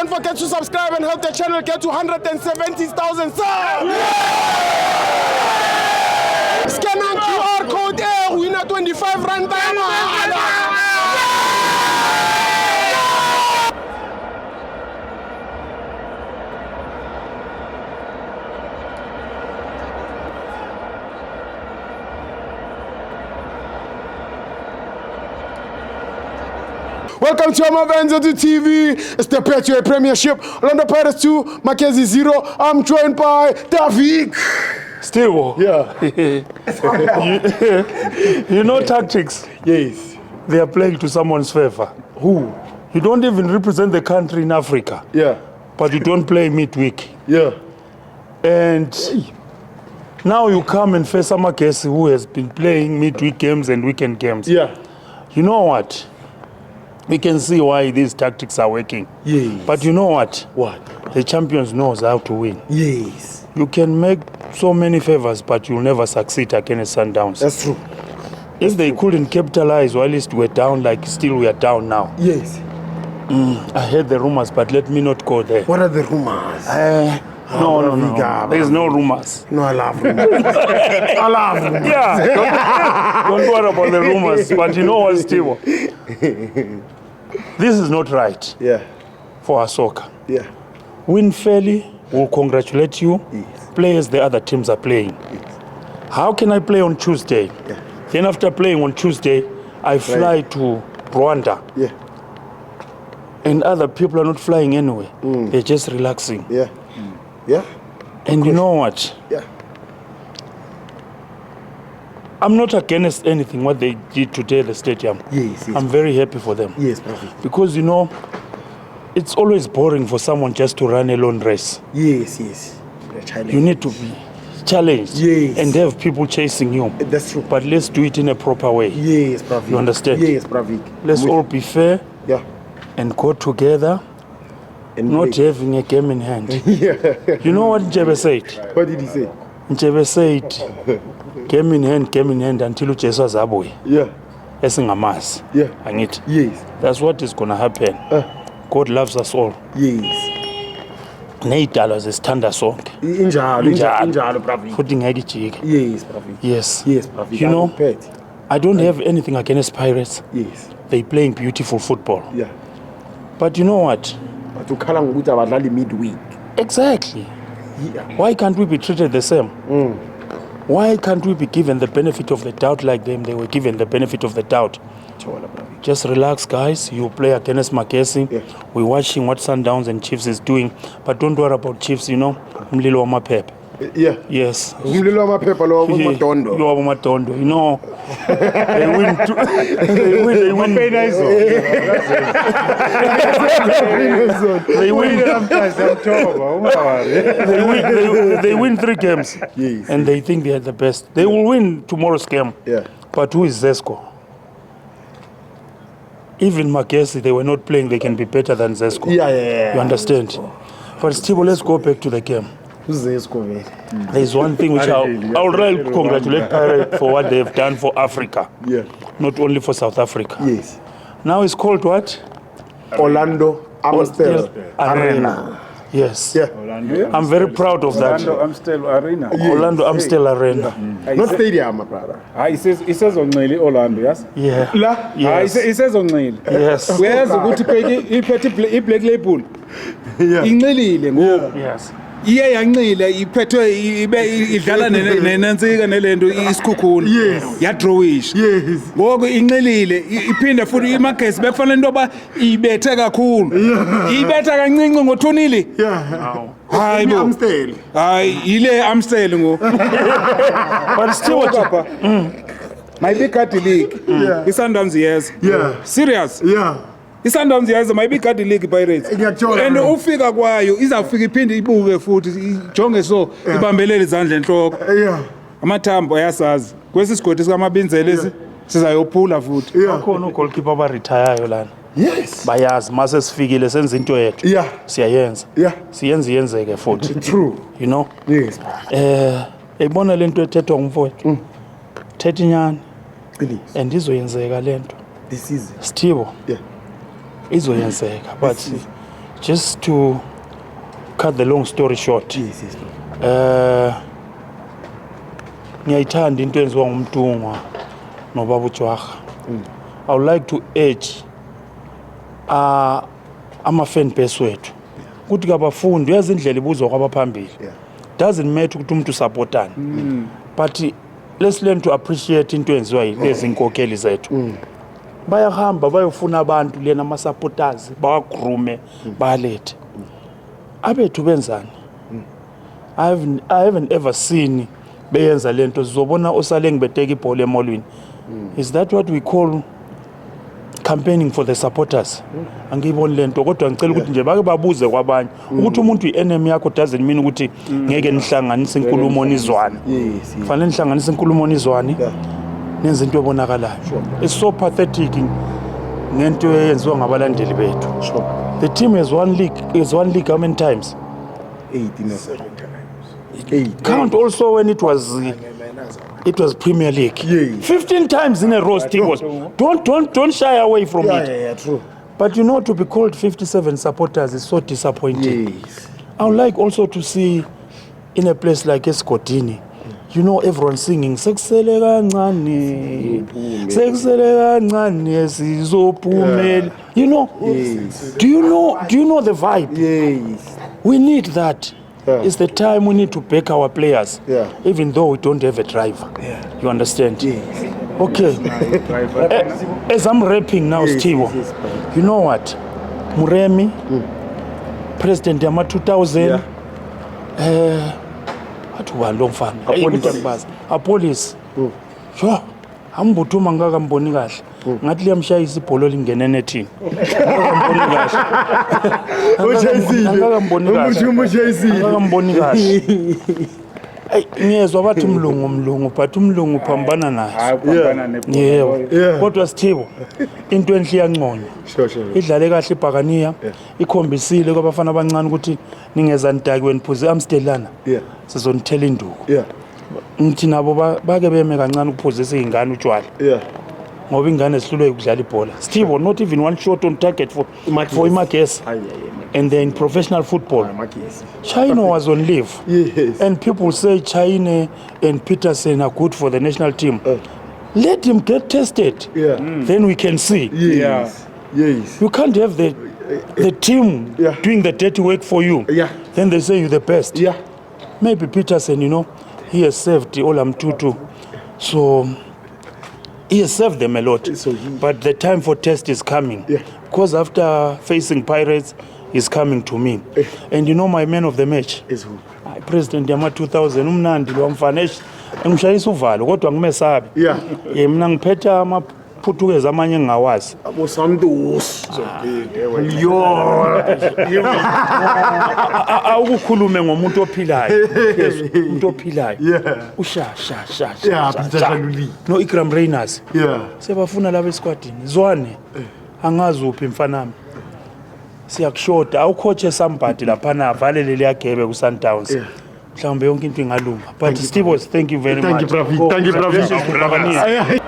don't forget to subscribe and help the channel get to 170,000 subs. Scan on QR code there, winner 25 rand. Welcome to Amavenza TV. It's the Petro Premiership. Orlando Pirates 2, Mackenzie 0. I'm joined by Davik. Still, Yeah. you know tactics. Yes. They are playing to someone's favor. Who? You don't even represent the country in Africa, Yeah. but you don't play midweek. Yeah. And now you come and face Amakesi, who has been playing midweek games and weekend games. Yeah. You know what? We can see why these tactics are working. Yes. But you know what? What? The champions knows how to win. Yes. You can make so many favors, but you'll never succeed against Sundowns. That's true. If they couldn't capitalize, while least we're down, like still we are down now. Yes. I heard the rumors, but let me not go there. What are the rumors? No. Viga, There's no rumors. No, I love rumors. I love rumors. Yeah, don't worry about the rumors. But you know what, Steve? This is not right Yeah. for our soccer. Yeah. Win fairly, we'll congratulate you. Yes. Play as the other teams are playing. How can I play on Tuesday? Yeah. Then after playing on Tuesday, I fly to Rwanda. Yeah. And other people are not flying anyway. They're just relaxing. Yeah. Yeah. And you know what? Yeah. I'm not against anything what they did today at the stadium. Yes. Yes. I'm very happy for them. Yes, perfect. Because, you know, it's always boring for someone just to run a lone race. Yes. Yes. The challenge. You need to be challenged Yes. and have people chasing you. That's true. But let's do it in a proper way. Yes, perfect. You understand? Yes, perfect. Let's all be fair Yeah. and go together, And not play. having a game in hand. Yeah. You know what Njebe said? What did he say? Njebe said, game in hand until uJesu azabuye. Yeah. Esingamazi. Yeah. Angithi. Yes. That's what is going to happen. God loves us all. Yes. Ney'dalwa zesithanda sonke. Injalo, perfect. Futhi ngeke ijike. Yes, perfect. Yes. Yes, perfect. You know, Pet. I don't have anything against Pirates. Yes. They playing beautiful football. Yeah. But you know what? But ukhala ngokuthi abadlali midweek. Exactly. Yeah. Why can't we be treated the same? Why can't we be given the benefit of the doubt like them? They were given the benefit of the doubt. Chola, perfect. Just relax, guys. You play against Makesi. Yeah. We're watching what Sundowns and Chiefs is doing. But don't worry about Chiefs, you know. Umlilo wa maphepha. Yeah. Yes. Umlilo wamaphepha lo wamatondo. You are Matondo. You know, they win. They win. They win 3 games. Yes. And they think they are the best. They will win tomorrow's game. Yeah. But who is Zesco? Even Makesi, they were not playing. They can be better than Zesco. Yeah. You understand? But still, let's go back to the game. Who's this man? There's one thing which I'll really congratulate Pirate for what they've done for Africa, Yeah. not only for South Africa. Yes. Now it's called what? Orlando Amstel Arena. Yes. Yeah. I'm very proud of that. Orlando Amstel Arena. Orlando Amstel Arena. Not stadium, my brother. It says Onqili Orlando, yes? Yeah. La? Yes. It says Onqili. Yes. Uyazi ukuthi iphethe i-black label inqilile ngoku Yes. iye yanqila iphethwe idlala nenansika nelento isikhukhuni yadrowish Yes. ngoku inqilile iphinde futhi imagesi befanele into yoba ibethe kakhulu ibetha kancinci ngothunile Yeah. hayi bo Amstel. hayi yile Amstel ngo But still, Papa. Maybe Kati League. Yeah. I-Sundowns yes. Yeah. Serious. Yeah. I-Sundowns yes maybe Kati League Pirates. Ngiyakuthola. And ufika kwayo izawufika iphinde ibuke futhi ijonge so ibambelele izandla enhloko. Yeah. Amathambo ayasazi. Kwesi sigodi sikamabinzele lesi sizayophula futhi. Bakhona ugoalkeeper abarethayayo lana. Yes. Bayazi mase sifikile senza into yethu. Yeah. Siyayenza. Yeah. Siyenza yenzeke futhi. True. You know? Yes. Ebona lento ethethwa ngumfowethu. Thetha inyani Please. and izoyenzeka lento. This is. Sthibo. Yeah. Izoyenzeka but just to cut the long story short. Yes, bro. Ngiyayithanda into enziwa ngumntungwa nobaba uJwaga. I would like to urge ama-fan base wethu ukuthi kabafundi uyazi indlela ibuzwa kwabaphambili. Doesn't matter ukuthi umuntu usupportani. But let's learn to appreciate into enziwa yilezi inkokheli zethu. Bayahamba bayofuna abantu lena ama-supporters bawagrume balethe. Abethu benzani? I haven't ever seen beyenza lento sizobona osale ngibeteka ibhola emolweni. Is that what we call campaigning for the supporters? Angiyiboni lento kodwa ngicela ukuthi nje bake babuze kwabanye ukuthi umuntu i-enemy yakho doesn't mean ukuthi ngeke nihlanganise inkulumo nizwane. Kufanele nihlanganise inkulumo nizwane nenze into ebonakalayo. It's so pathetic ngento eyenziwa ngabalandeli bethu. The team has won league how many times? 8. Count also when it was Premier League. 15 times in a row, Steve was. Don't shy away from it. Yeah, true. But you know, to be called 57 supporters is so disappointing. Yes. I would like also to see in a place like Escotini, you know, everyone singing Sekusele kancane, Sekusele kancane sizophumela. You know, do you know the vibe? Yes. We need that. It's the time we need to back our players, even though we don't have a driver. You understand? Yes. Okay. As I'm rapping now, Steve, you know what? Muremi, President Yama 2000, Apolis. Sure. Ambutuma ngaka mboni kahle. Ngathi liyamshayisa ibholo lingene nethini. Ngakamboni kahle. Ngiyezwa bathi umlungu but umlungu phambana naso. Yebo. Kodwa Sithibo into enhle iyanconywa. Sure. Idlale kahle ibhakaniya, ikhombisile kwabafana abancane ukuthi ningeza nidaki weniphuze Amsterdam. Sizonithela induku. Ngithi nabo bake beme kancane ukuphuzisa izingane utshwala. Ngoba ingane zihlulwe ukudlala ibhola. Steve, not even one shot on target for Imakesi. And then professional football. China was on leave. Yes. And people say China and Peterson are good for the national team. Let him get tested. Then we can see. Yes. You can't have the team doing the dirty work for you. Then they say you're the best. Maybe Peterson, you know, he has served Olam Tutu. So he has served them a lot. But the time for test is coming. Because after facing Pirates, he's coming to me. And you know my man of the match? Is who? President Yama 2000, umnandi lo mfanesh. Ngishayisa uvalo kodwa ngimesabi. Mina ngiphethe amaphuthukezi amanye engawazi. Abo Santos. Awukukhulume ngomuntu ophilayo. Yes, umuntu ophilayo. Usha. No Ikram Reyners. Sebafuna laba esquadini. Zwane. Angazi uphi mfanami. Siyakushoda awukhoche somebody lapha na valele liyagebe ku Sundowns. Mhlawumbe yonke into ingalunga. But Steve, thank you very much. Thank you, Bravi.